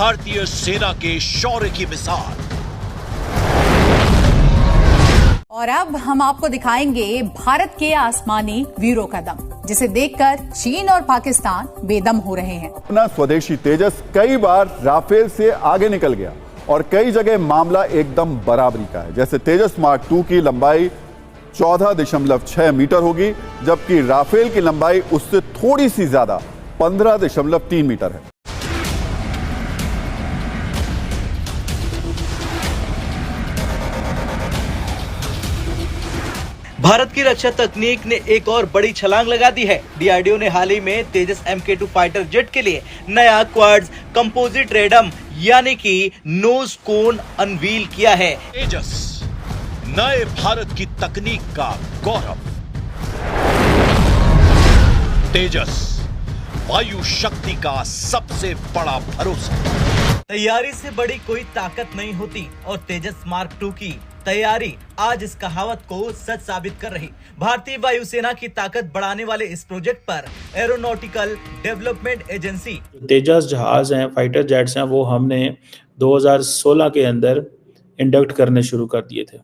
भारतीय सेना के शौर्य की मिसाल। और अब हम आपको दिखाएंगे भारत के आसमानी वीरों का दम, जिसे देखकर चीन और पाकिस्तान बेदम हो रहे हैं। अपना स्वदेशी तेजस कई बार राफेल से आगे निकल गया और कई जगह मामला एकदम बराबरी का है। जैसे तेजस मार्क 2 की लंबाई 14.6 मीटर होगी, जबकि राफेल की लंबाई उससे थोड़ी सी ज्यादा 15.3 मीटर है। भारत की रक्षा तकनीक ने एक और बड़ी छलांग लगा दी है। डीआरडीओ ने हाल ही में तेजस MK2 फाइटर जेट के लिए नया क्वाड्स कंपोजिट रेडम यानी कि नोज कोन अनवील किया है। तेजस नए भारत की तकनीक का गौरव। तेजस वायु शक्ति का सबसे बड़ा भरोसा। तैयारी से बड़ी कोई ताकत नहीं होती और तेजस मार्क 2 की तैयारी आज इस कहावत को सच साबित कर रही। भारतीय वायुसेना की ताकत बढ़ाने वाले इस प्रोजेक्ट पर एरोनॉटिकल डेवलपमेंट एजेंसी तेजस जहाज हैं, फाइटर जेट्स हैं, वो हमने 2016 के अंदर इंडक्ट करने शुरू कर दिए थे।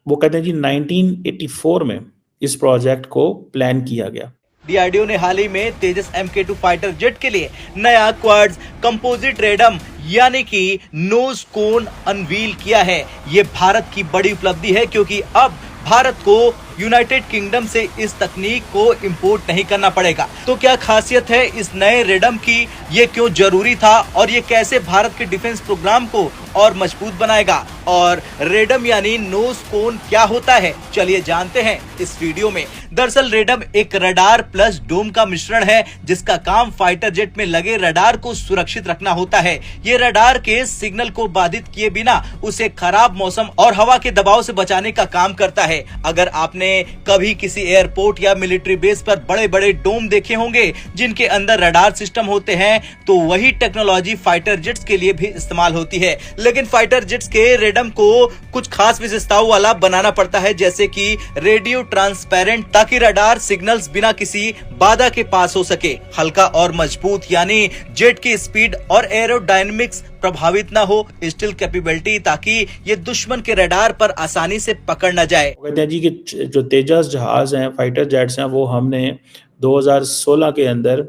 वो कहते हैं जी 1984 में इस प्रोजेक्ट को प्लान किया गया। डीआरडीओ ने हाल ही में तेजस MK2 फाइटर जेट के लिए नया क्वाड्स कंपोजिट रेडम यानी कि नोज कोन अनवील किया है। ये भारत की बड़ी उपलब्धि है, क्योंकि अब भारत को यूनाइटेड किंगडम से इस तकनीक को इंपोर्ट नहीं करना पड़ेगा। तो क्या खासियत है इस नए रेडम की, ये क्यों जरूरी था और ये कैसे भारत के डिफेंस प्रोग्राम को और मजबूत बनाएगा, और रेडम यानी नोज कोन क्या होता है, चलिए जानते हैं इस वीडियो में। दरअसल रेडम एक रडार प्लस डोम का मिश्रण है, जिसका काम फाइटर जेट में लगे रडार को सुरक्षित रखना होता है। ये रडार के सिग्नल को बाधित किए बिना उसे खराब मौसम और हवा के दबाव से बचाने का काम करता है। अगर आपने कभी किसी एयरपोर्ट या मिलिट्री बेस पर बड़े बड़े डोम देखे होंगे जिनके अंदर रडार सिस्टम होते हैं, तो वही टेक्नोलॉजी फाइटर जेट्स के लिए भी इस्तेमाल होती है। लेकिन फाइटर जेट्स के रेडम को कुछ खास विशेषताओं वाला बनाना पड़ता है, जैसे कि रेडियो ट्रांसपेरेंट, ताकि रडार सिग्नल्स बिना किसी बाधा के पास हो सके। हल्का और मजबूत यानी जेट की स्पीड और एरोडायनेमिक्स प्रभावित ना हो। स्टील कैपेबिलिटी, ताकि ये दुश्मन के रडार पर आसानी से पकड़ न जाए। कहते हैं जी कि जो तेजस जहाज हैं, फाइटर जेट्स हैं, वो हमने 2016 के अंदर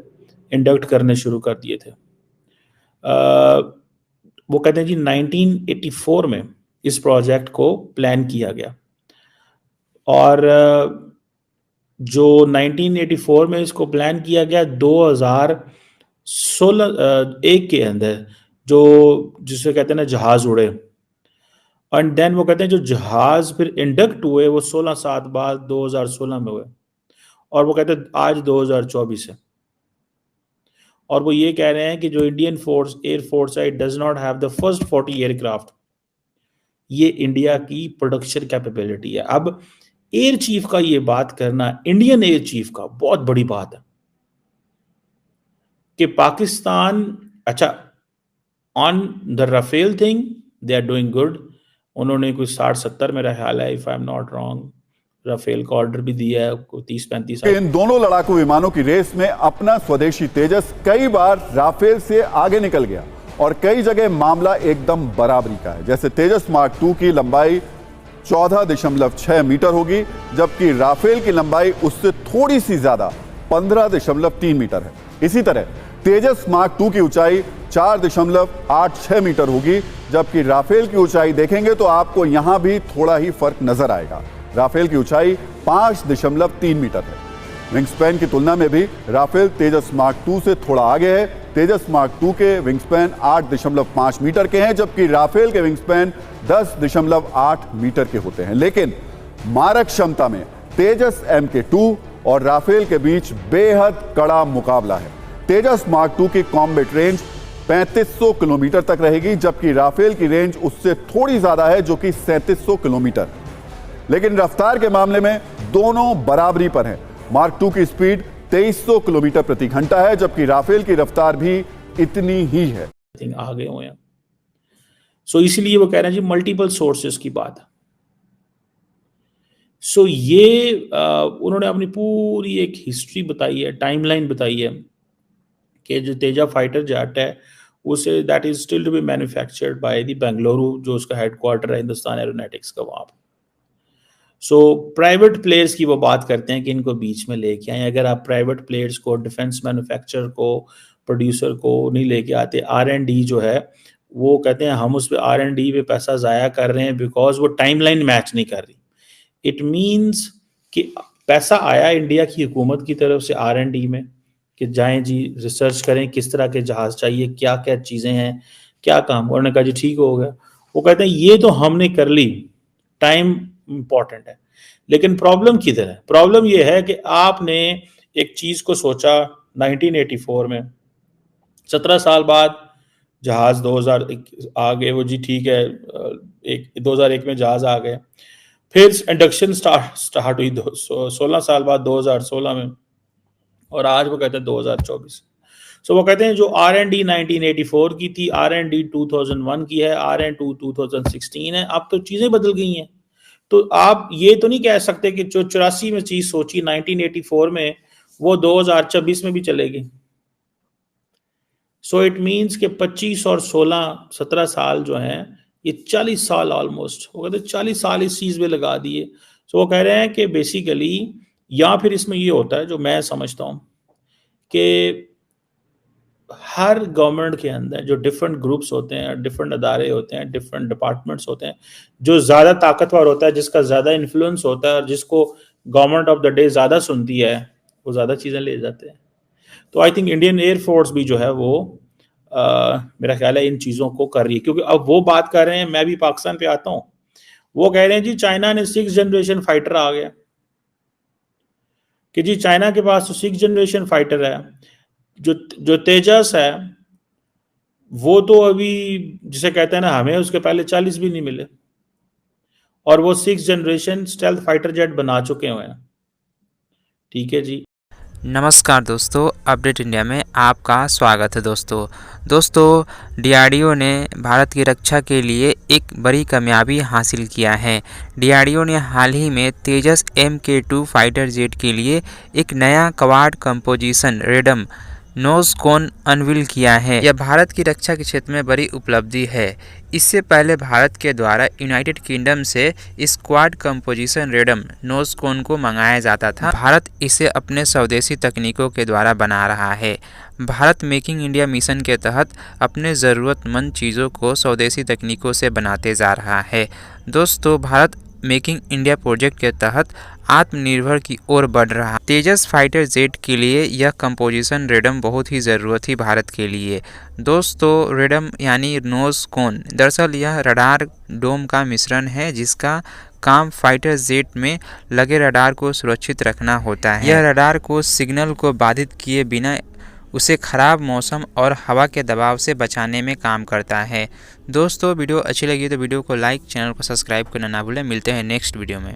इंडक्ट करने शुरू कर दिए थे। वो कहते हैं जी 1984 में इस प्रोजेक्ट को प्लान किया गया और जो 1984 में इसको प्लान किया गया, 2016 के अंदर जो जिसे कहते हैं ना जहाज उड़े, एंड देन वो कहते हैं जो जहाज फिर इंडक्ट हुए वो 16 साल बाद 2016 में हुए, और वो कहते हैं आज 2024 है। और वो ये कह रहे हैं कि जो इंडियन फोर्स एयरफोर्स है, it does not have the first 40 aircraft. ये इंडिया की प्रोडक्शन कैपेबिलिटी है। अब एयर चीफ का ये बात करना, इंडियन एयर चीफ का, बहुत बड़ी बात है कि पाकिस्तान, अच्छा on the Rafale thing they are doing good. उन्होंने कुछ 60-70 मेरा ख्याल है, if I am not wrong, Rafale का ऑर्डर भी दिया है, 30-35। इन दोनों लड़ाकू विमानों की रेस में अपना स्वदेशी तेजस कई बार राफेल से आगे निकल गया और कई जगह मामला एकदम बराबरी का है। जैसे तेजस मार्क 2 की लंबाई 14.6 मीटर होगी, जबकि राफेल की लंबाई उससे थोड़ी सी ज्यादा 15.3 मीटर है। इसी तरह तेजस मार्क 2 की ऊंचाई 4.86 मीटर होगी, जबकि राफेल की ऊंचाई देखेंगे तो आपको यहां भी थोड़ा ही फर्क नजर आएगा। राफेल की ऊंचाई 5.3 मीटर है। विंगस्पैन की तुलना में भी राफेल तेजस मार्क 2 से थोड़ा आगे है। तेजस मार्क 2 के विंगस्पैन 8.5 मीटर के हैं, जबकि राफेल के विंगस्पैन 10.8 मीटर के होते हैं। लेकिन मारक क्षमता में तेजस MK2 और राफेल के बीच बेहद कड़ा मुकाबला है। तेजस मार्क 2 की कॉम्बैट रेंज 3500 किलोमीटर तक रहेगी, जबकि राफेल की रेंज उससे थोड़ी ज्यादा है, जो कि 3700 किलोमीटर। लेकिन रफ्तार के मामले में दोनों बराबरी पर हैं। मार्क 2 की स्पीड 2300 किलोमीटर प्रति घंटा है, जबकि राफेल की रफ्तार भी इतनी ही है। आगे हुए हैं, सो इसीलिए वो कह रहे हैं जी मल्टीपल सोर्सेस की बात है। सो ये उन्होंने अपनी पूरी एक हिस्ट्री बताई है, टाइमलाइन बताई है कि जो तेजा फाइटर जेट है उसे that is still to be manufactured by the Bengaluru, जो उसका हेडक्वार्टर है हिंदुस्तान एरोनॉटिक्स का वहाँ पे। सो प्राइवेट प्लेयर्स की वो बात करते हैं कि इनको बीच में लेके आए। अगर आप प्राइवेट प्लेयर्स को, डिफेंस मैन्युफैक्चरर को, प्रोड्यूसर को नहीं लेके आते, R&D जो है वो कहते हैं हम उस पर R&D पे पैसा ज़ाया कर रहे हैं बिकॉज वो टाइमलाइन मैच नहीं कर रही। इट मीन्स कि पैसा आया इंडिया की हुकूमत की तरफ से R&D में कि जाएं जी रिसर्च करें किस तरह के जहाज़ चाहिए, क्या क्या चीज़ें हैं, क्या काम। उन्होंने कहा जी ठीक हो गया। वो कहते हैं ये तो हमने कर ली, टाइम इंपॉर्टेंट है। लेकिन प्रॉब्लम किधर है? प्रॉब्लम ये है कि आपने एक चीज़ को सोचा 1984 में, 17 साल बाद जहाज 2001 आ गए, वो जी ठीक है, 2001 में जहाज आ गए, फिर इंडक्शन स्टार्ट हुई 16 साल बाद 2016 में, और आज वो कहते हैं 2024। सो वो कहते हैं जो R&D 1984 की थी, R&D 2001 की है, R&D 2016 है, अब तो चीजें बदल गई हैं। तो आप ये तो नहीं कह सकते कि जो 84 में चीज सोची 1984 में वो 2024 में भी चलेगी। सो इट मीन्स कि 25 और 17 साल जो हैं, ये 40 साल ऑलमोस्ट, वो कहते हैं 40 साल इस चीज़ में लगा दिए। सो वो कह रहे हैं कि बेसिकली, या फिर इसमें ये होता है जो मैं समझता हूँ कि हर गवर्नमेंट के अंदर जो डिफरेंट ग्रुप्स होते हैं, डिफरेंट अदारे होते हैं, डिफरेंट डिपार्टमेंट्स होते हैं, जो ज़्यादा ताकतवर होता है, जिसका ज़्यादा इन्फ्लुएंस होता है और जिसको गवर्नमेंट ऑफ द डे ज़्यादा सुनती है, वो ज़्यादा चीज़ें ले जाते हैं। तो आई थिंक इंडियन एयरफोर्स भी जो है वो मेरा ख्याल है इन चीज़ों को कर रही है, क्योंकि अब वो बात कर रहे हैं, मैं भी पाकिस्तान पे आता हूँ, वो कह रहे हैं जी चाइना ने 6th जनरेशन फाइटर आ गया, कि जी चाइना के पास तो 6th जनरेशन फाइटर है, जो तेजस है वो तो अभी जिसे कहते हैं ना, हमें उसके पहले 40 भी नहीं मिले, और वो 6th generation stealth fighter jet बना चुके हुए हैं। ठीक है जी। नमस्कार दोस्तों, अपडेट इंडिया में आपका स्वागत है। दोस्तों DRDO ने भारत की रक्षा के लिए एक बड़ी कामयाबी हासिल किया है। DRDO ने हाल ही में तेजस MK2 फाइटर जेट के लिए एक नया क्वाड कंपोजिशन रेडम नोज कोन अनवील किया है। यह भारत की रक्षा के क्षेत्र में बड़ी उपलब्धि है। इससे पहले भारत के द्वारा यूनाइटेड किंगडम से इस क्वाड कंपोजिशन रेडम नोज कोन को मंगाया जाता था। भारत इसे अपने स्वदेशी तकनीकों के द्वारा बना रहा है। भारत मेकिंग इंडिया मिशन के तहत अपने ज़रूरतमंद चीज़ों को स्वदेशी तकनीकों से बनाते जा रहा है। दोस्तों, भारत मेकिंग इंडिया प्रोजेक्ट के तहत आत्मनिर्भर की ओर बढ़ रहा। तेजस फाइटर जेट के लिए यह कंपोजिशन रेडम बहुत ही ज़रूरत थी भारत के लिए। दोस्तों, रेडम यानी नोज कोन, दरअसल यह रडार डोम का मिश्रण है जिसका काम फाइटर जेट में लगे रडार को सुरक्षित रखना होता है। यह रडार को सिग्नल को बाधित किए बिना उसे ख़राब मौसम और हवा के दबाव से बचाने में काम करता है। दोस्तों, वीडियो अच्छी लगी तो वीडियो को लाइक, चैनल को सब्सक्राइब करना ना भूलें। मिलते हैं नेक्स्ट वीडियो में।